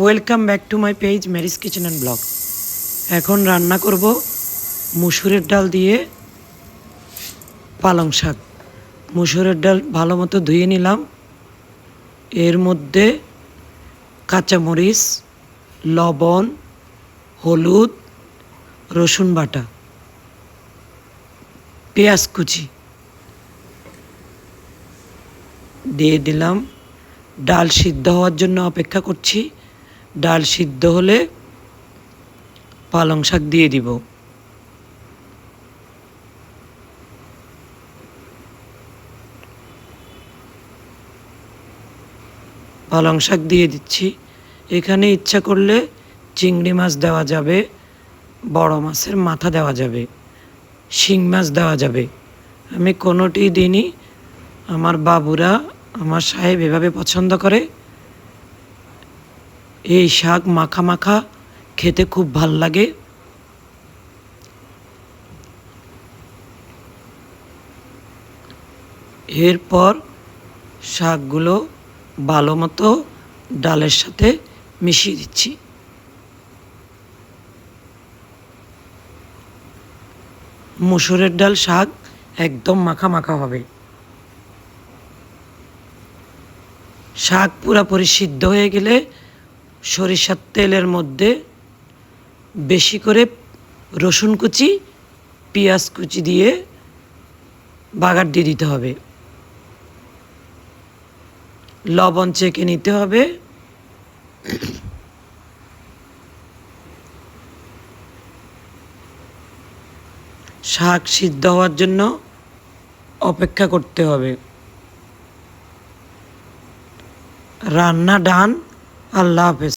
Welcome back to my page Mary's kitchen and blog. এখন রান্না করব মুসুরের ডাল দিয়ে পালং শাক। মুসুরের ডাল ভালো মতো ধুয়ে নিলাম। এর মধ্যে কাঁচামরিচ, লবণ, হলুদ, রসুন বাটা, পেঁয়াজ কুচি দিয়ে দিলাম। ডাল সিদ্ধ হওয়ার জন্য অপেক্ষা করছি। ডাল সিদ্ধ হলে পালং শাক দিয়ে দিব। পালং শাক দিয়ে দিচ্ছি। এখানে ইচ্ছা করলে চিংড়ি মাছ দেওয়া যাবে, বড় মাছের মাথা দেওয়া যাবে, শিং মাছ দেওয়া যাবে। আমি কোনোটি দিইনি। আমার বাবুরা, আমার সাহেব এভাবে পছন্দ করে। এই শাক মাখা মাখা খেতে খুব ভাল লাগে। এরপর শাকগুলো ভালো মতো ডালের সাথে মিশিয়ে দিচ্ছি। মুসুরের ডাল শাক একদম মাখা মাখা হবে। শাক পুরোপুরি সিদ্ধ হয়ে গেলে সরিষার তেলের মধ্যে বেশি করে রসুন কুচি, পেঁয়াজ কুচি দিয়ে বাগার দিয়ে দিতে হবে। লবণ চেখে নিতে হবে। শাক সিদ্ধ হওয়ার জন্য অপেক্ষা করতে হবে। রান্না ডান। আল্লাহ হাফেজ।